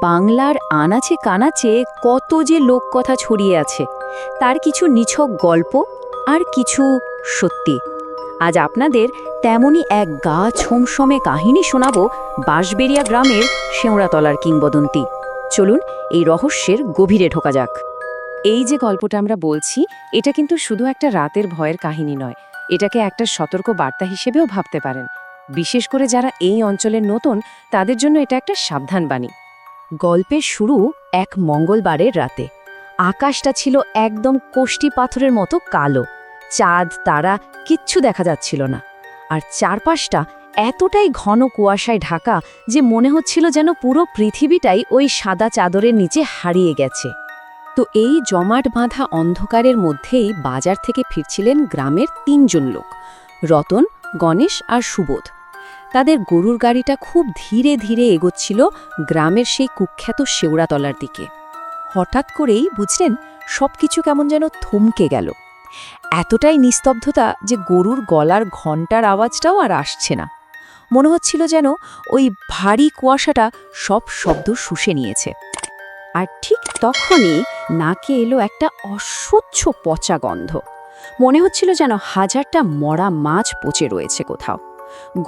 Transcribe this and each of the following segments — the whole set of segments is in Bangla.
বাংলার আনাচে কানাচে কত যে লোককথা ছড়িয়ে আছে, তার কিছু নিছক গল্প আর কিছু সত্যি। আজ আপনাদের তেমনই এক গা ছমছমে কাহিনী শোনাব বাঁশবেড়িয়া গ্রামের শেওড়াতলার কিংবদন্তি। চলুন এই রহস্যের গভীরে ঢোকা যাক। এই যে গল্পটা আমরা বলছি, এটা কিন্তু শুধু একটা রাতের ভয়ের কাহিনী নয়, এটাকে একটা সতর্ক বার্তা হিসেবেও ভাবতে পারেন। বিশেষ করে যারা এই অঞ্চলের নতুন, তাদের জন্য এটা একটা সাবধান বাণী। গল্পের শুরু এক মঙ্গলবারের রাতে। আকাশটা ছিল একদম কোষ্টি পাথরের মতো কালো, চাঁদ তারা কিচ্ছু দেখা যাচ্ছিল না। আর চারপাশটা এতটাই ঘন কুয়াশায় ঢাকা যে মনে হচ্ছিল যেন পুরো পৃথিবীটাই ওই সাদা চাদরের নিচে হারিয়ে গেছে। তো এই জমাট বাঁধা অন্ধকারের মধ্যেই বাজার থেকে ফিরছিলেন গ্রামের ৩ জন লোক, রতন, গণেশ আর সুবোধ। তাদের গরুর গাড়িটা খুব ধীরে ধীরে এগোচ্ছিল গ্রামের সেই কুখ্যাত শেওড়াতলার দিকে। হঠাৎ করেই বুঝলেন সবকিছু কেমন যেন থমকে গেল। এতটাই নিস্তব্ধতা যে গরুর গলার ঘণ্টার আওয়াজটাও আর আসছে না। মনে হচ্ছিল যেন ওই ভারী কুয়াশাটা সব শব্দ শুষে নিয়েছে। আর ঠিক তখনই নাকে এলো একটা অসহ্য পচা গন্ধ। মনে হচ্ছিল যেন হাজারটা মরা মাছ পচে রয়েছে কোথাও।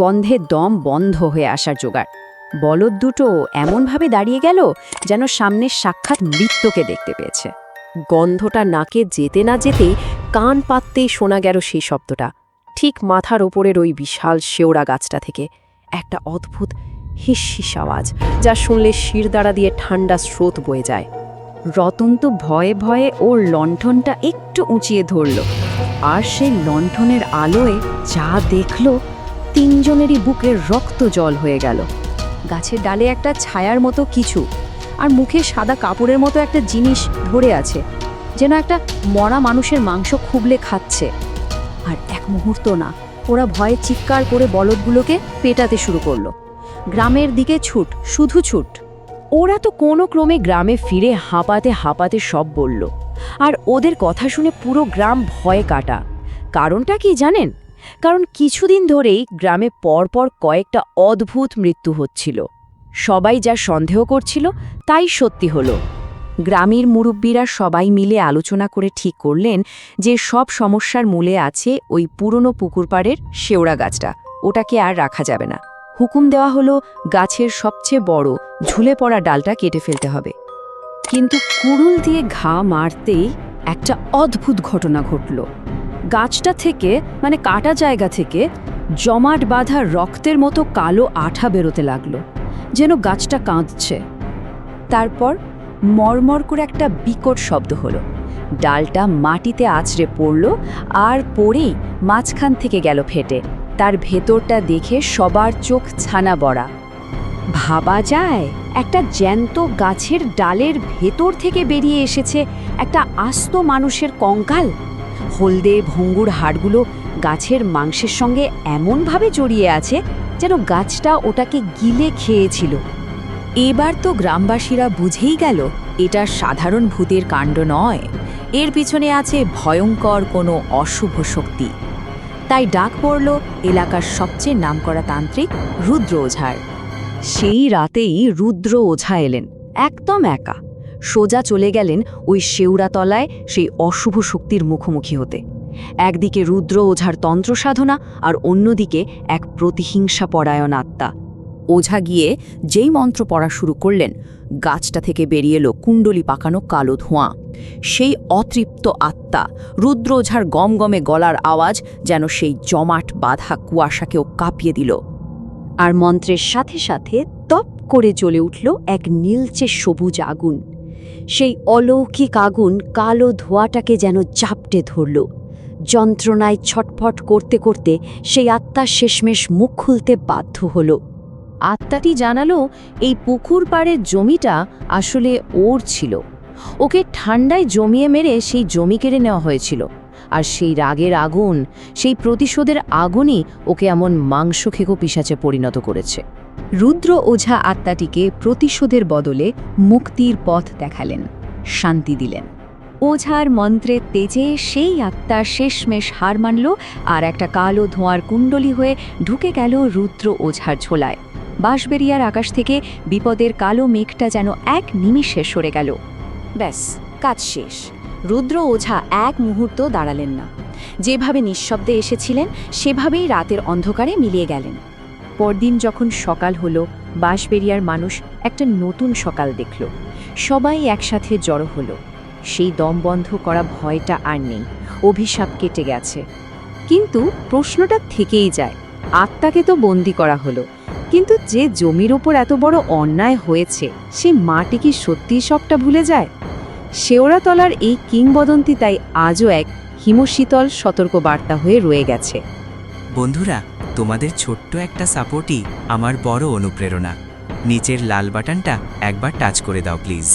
গন্ধে দম বন্ধ হয়ে আসার জোগাড়। বলদ দুটো এমনভাবে দাঁড়িয়ে গেল যেন সামনে সাক্ষাৎ মৃত্যুকে দেখতে পেয়েছে। গন্ধটা নাকে যেতে না যেতেই কান পাততেই শোনা গেল সেই শব্দটা, ঠিক মাথার ওপরের ওই বিশাল শেওড়া গাছটা থেকে একটা অদ্ভুত হিসহিস আওয়াজ, যা শুনলে শিরদাঁড়া দিয়ে ঠান্ডা স্রোত বয়ে যায়। রতন তো ভয়ে ভয়ে ওর লণ্ঠনটা একটু উঁচিয়ে ধরল, আর সেই লণ্ঠনের আলোয় যা দেখল, ৩ জনেরই বুকের রক্ত জল হয়ে গেল। গাছের ডালে একটা ছায়ার মতো কিছু, আর মুখে সাদা কাপড়ের মতো একটা জিনিস ধরে আছে, যেন একটা মরা মানুষের মাংস খুবলে খাচ্ছে। আর এক মুহূর্ত না, ওরা ভয়ে চিৎকার করে বলদগুলোকে পেটাতে শুরু করলো। গ্রামের দিকে ছুট, শুধু ছুট। ওরা তো কোনো ক্রমে গ্রামে ফিরে হাঁপাতে হাঁপাতে সব বলল। আর ওদের কথা শুনে পুরো গ্রাম ভয়ে কাটা। কারণটা কি জানেন? কারণ কিছুদিন ধরেই গ্রামে পরপর কয়েকটা অদ্ভুত মৃত্যু হচ্ছিল। সবাই যা সন্দেহ করছিল তাই সত্যি হলো। গ্রামের মুরব্বীরা সবাই মিলে আলোচনা করে ঠিক করলেন যে সব সমস্যার মূলে আছে ওই পুরনো পুকুরপাড়ের শেওড়া গাছটা। ওটাকে আর রাখা যাবে না। হুকুম দেওয়া হলো গাছের সবচেয়ে বড় ঝুলে পড়া ডালটা কেটে ফেলতে হবে। কিন্তু কুড়ুল দিয়ে ঘা মারতেই একটা অদ্ভুত ঘটনা ঘটল। গাছটা থেকে, মানে কাটা জায়গা থেকে, জমাট বাঁধা রক্তের মতো কালো আঠা বেরোতে লাগলো, যেন গাছটা কাঁদছে। তারপর মরমর করে একটা বিকট শব্দ হলো। ডালটা মাটিতে আছড়ে পড়ল, আর পড়েই মাঝখান থেকে গেল ফেটে। তার ভেতরটা দেখে সবার চোখ ছানা বড়া। ভাবা যায়, একটা জ্যান্ত গাছের ডালের ভেতর থেকে বেরিয়ে এসেছে একটা আস্ত মানুষের কঙ্কাল। হলদে ভঙ্গুর হাড়গুলো গাছের মাংসের সঙ্গে এমনভাবে জড়িয়ে আছে যেন গাছটা ওটাকে গিলে খেয়েছিল। এবার তো গ্রামবাসীরা বুঝেই গেল এটা সাধারণ ভূতের কাণ্ড নয়, এর পিছনে আছে ভয়ঙ্কর কোনো অশুভ শক্তি। তাই ডাক পড়ল এলাকার সবচেয়ে নামকরা তান্ত্রিক রুদ্র ওঝার। সেই রাতেই রুদ্র ওঝা এলেন, একদম একা। সোজা চলে গেলেন ওই শেওড়াতলায় সেই অশুভ শক্তির মুখোমুখি হতে। একদিকে রুদ্র ওঝার তন্ত্র সাধনা, আর অন্যদিকে এক প্রতিহিংসা পরায়ণ আত্মা। ওঝা গিয়ে যেই মন্ত্র পড়া শুরু করলেন, গাছটা থেকে বেরিয়ে এলো কুণ্ডলি পাকানো কালো ধোঁয়া। সেই অতৃপ্ত আত্মা রুদ্র ওঝার গমগমে গলার আওয়াজ যেন সেই জমাট বাঁধা কুয়াশাকেও কাঁপিয়ে দিল। আর মন্ত্রের সাথে সাথে তপ করে জ্বলে উঠল এক নীলচে সবুজ আগুন। সেই অলৌকিক আগুন কালো ধোঁয়াটাকে যেন চাপটে ধরল। যন্ত্রণায় ছটফট করতে করতে সেই আত্মা শেষমেশ মুখ খুলতে বাধ্য হল। আত্মাটি জানালো এই পুকুর পাড়ের জমিটা আসলে ওর ছিল। ওকে ঠান্ডায় জমিয়ে মেরে সেই জমি কেড়ে নেওয়া হয়েছিল। আর সেই রাগের আগুন, সেই প্রতিশোধের আগুনই ওকে এমন মাংসখেকো পিশাচে পরিণত করেছে। রুদ্র ওঝা আত্মাটিকে প্রতিশোধের বদলে মুক্তির পথ দেখালেন, শান্তি দিলেন। ওঝার মন্ত্রের তেজে সেই আত্মা শেষমেশ হার মানল, আর একটা কালো ধোঁয়ার কুণ্ডলী হয়ে ঢুকে গেল রুদ্র ওঝার ঝোলায়। বাঁশবেড়িয়ার আকাশ থেকে বিপদের কালো মেঘটা যেন এক নিমিষে সরে গেল। ব্যাস, কাজ শেষ। রুদ্র ওঝা এক মুহূর্ত দাঁড়ালেন না। যেভাবে নিঃশব্দে এসেছিলেন সেভাবেই রাতের অন্ধকারে মিলিয়ে গেলেন। পরদিন যখন সকাল হলো, বাঁশবেড়িয়ার মানুষ একটা নতুন সকাল দেখল। সবাই একসাথে জড়ো হলো। সেই দম বন্ধ করা ভয়টা আর নেই, অভিশাপ কেটে গেছে। কিন্তু প্রশ্নটা থেকেই যায়, আত্মাকে তো বন্দি করা হলো, কিন্তু যে জমির ওপর এত বড় অন্যায় হয়েছে সে মাটি কি সত্যিই সবটা ভুলে যায়? শেওড়াতলার এই কিংবদন্তি তাই আজও এক হিমশীতল সতর্ক বার্তা হয়ে রয়ে গেছে। বন্ধুরা, তোমাদের ছোট্ট একটা সাপোর্টই আমার বড় অনুপ্রেরণা। নিচের লাল বাটনটা একবার টাচ করে দাও প্লিজ।